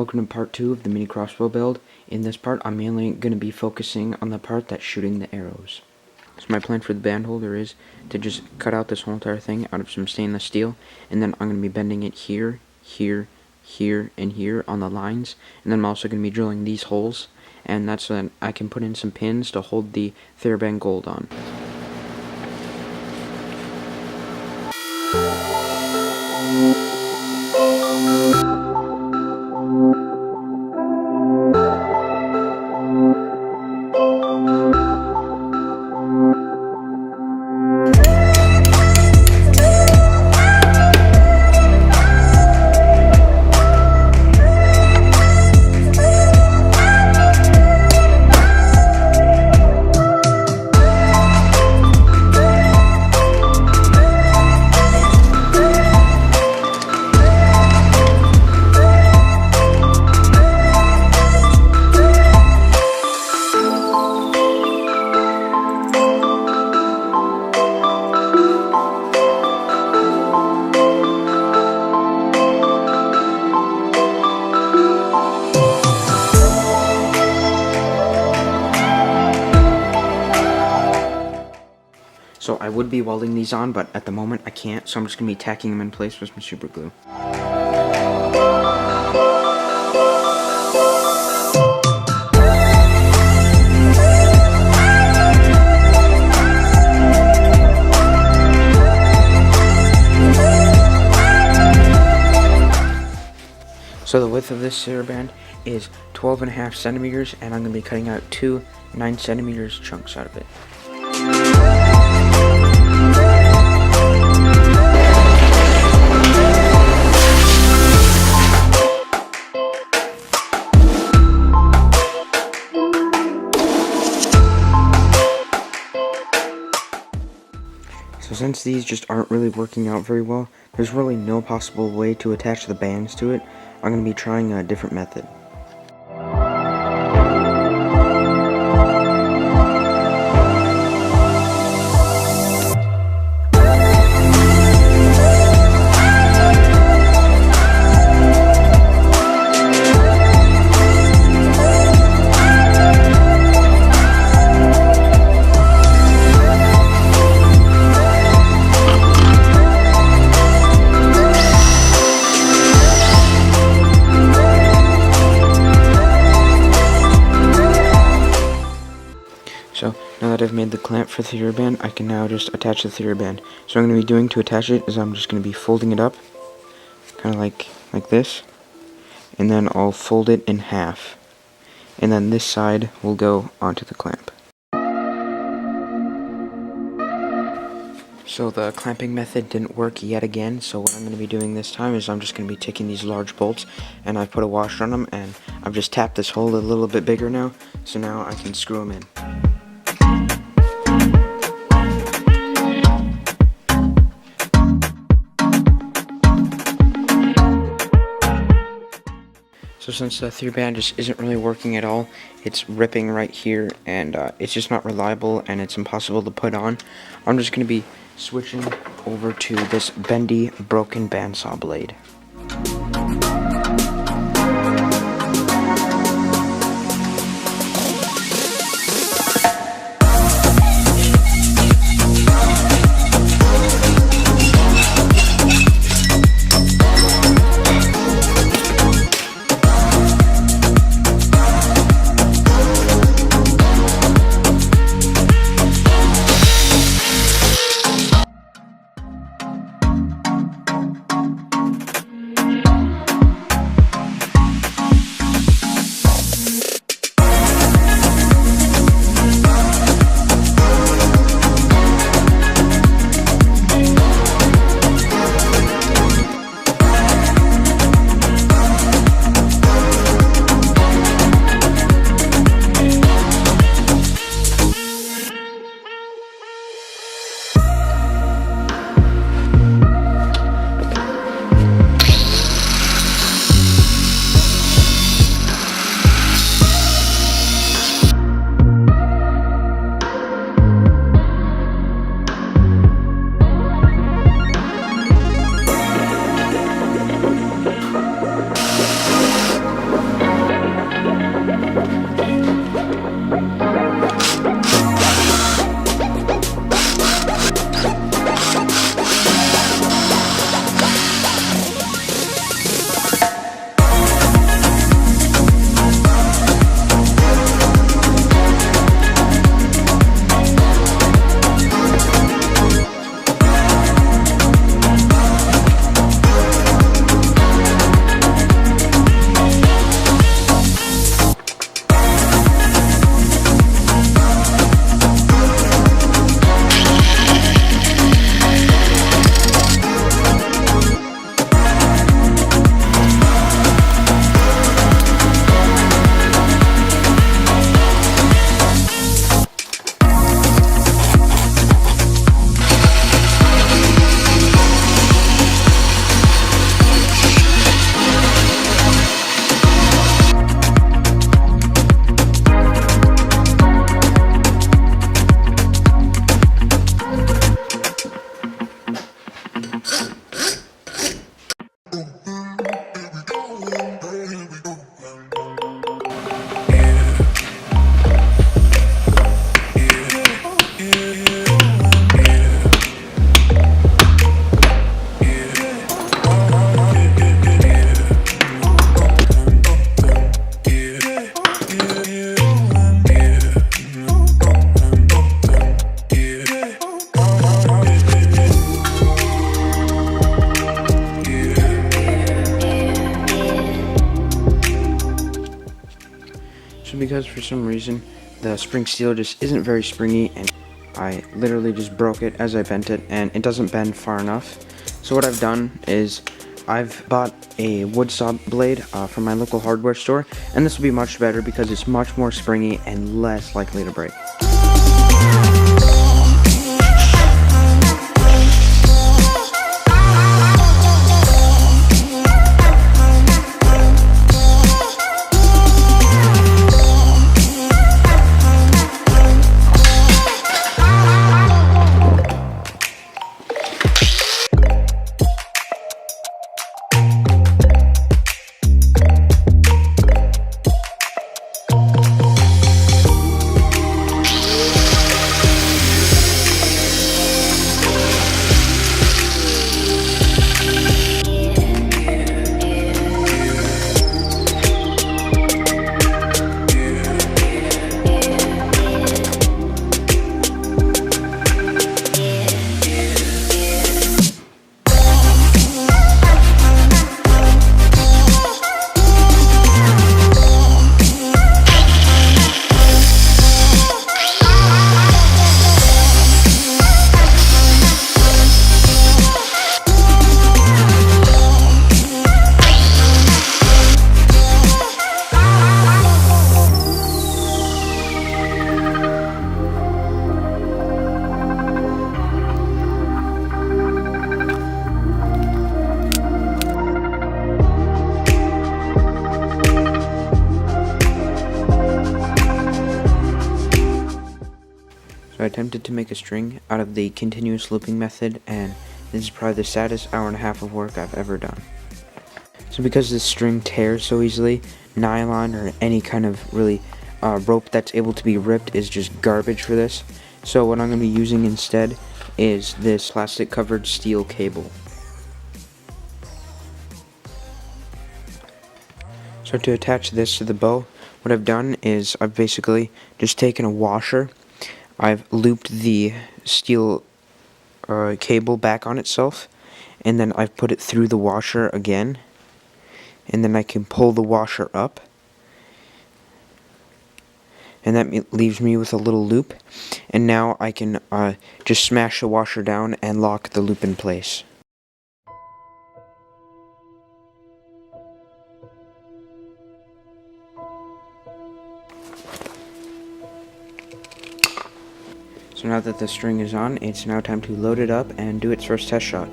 welcome to part 2 of the mini crossbow build. In this part, I'm mainly going to be focusing on the part that's shooting the arrows. So my plan for the band holder is to just cut out this whole entire thing out of some stainless steel, and then I'm going to be bending it here, here, here, and here on the lines, and then I'm also going to be drilling these holes, and that's so that I can put in some pins to hold the TheraBand gold on. So I would be welding these on, but at the moment I can't, so I'm just going to be tacking them in place with some super glue. So the width of this TheraBand is 12.5 centimeters, and I'm going to be cutting out two 9 centimeters chunks out of it. So since these just aren't really working out very well, there's really no possible way to attach the bands to it. I'm going to be trying a different method. So now that I've made the clamp for the TheraBand, I can now just attach the TheraBand. So what I'm going to be doing to attach it is I'm just going to be folding it up, kind of like this, and then I'll fold it in half, and then this side will go onto the clamp. So the clamping method didn't work yet again, so what I'm going to be doing this time is I'm just going to be taking these large bolts, and I've put a washer on them, and I've just tapped this hole a little bit bigger now, so now I can screw them in. So since the TheraBand just isn't really working at all, it's ripping right here, and it's just not reliable, and it's impossible to put on, I'm just going to be switching over to this bendy, broken bandsaw blade. because for some reason the spring steel just isn't very springy, and I literally just broke it as I bent it, and it doesn't bend far enough. So what I've done is I've bought a wood saw blade from my local hardware store, and this will be much better because it's much more springy and less likely to break. So I attempted to make a string out of the continuous looping method, and this is probably the saddest hour and a half of work I've ever done. So because this string tears so easily, nylon or any kind of really rope that's able to be ripped is just garbage for this. So what I'm going to be using instead is this plastic covered steel cable. So to attach this to the bow, what I've done is I've basically just taken a washer, I've looped the steel cable back on itself, and then I've put it through the washer again, and then I can pull the washer up, and that leaves me with a little loop, and now I can just smash the washer down and lock the loop in place. So now that the string is on, it's now time to load it up and do its first test shot.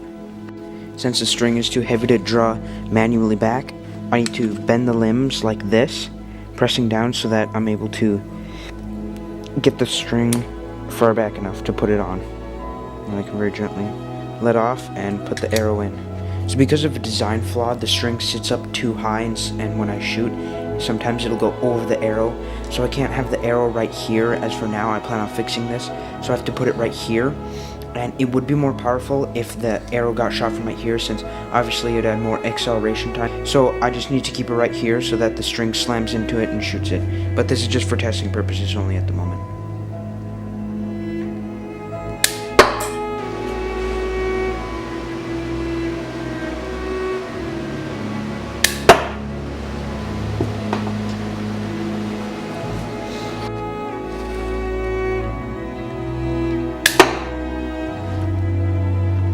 Since the string is too heavy to draw manually back, I need to bend the limbs like this, pressing down so that I'm able to get the string far back enough to put it on. And I can very gently let off and put the arrow in. So because of a design flaw, the string sits up too high, and when I shoot, sometimes it'll go over the arrow, so I can't have the arrow right here. As for now, I plan on fixing this, so I have to put it right here, and it would be more powerful if the arrow got shot from right here, since obviously it had more acceleration time. So I just need to keep it right here so that the string slams into it and shoots it, but this is just for testing purposes only at the moment.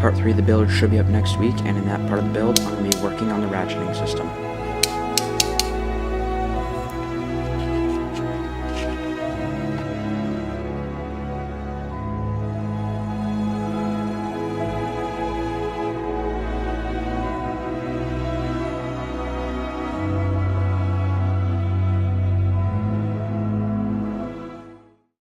Part 3 of the build should be up next week, and in that part of the build, I'm going to be working on the ratcheting system.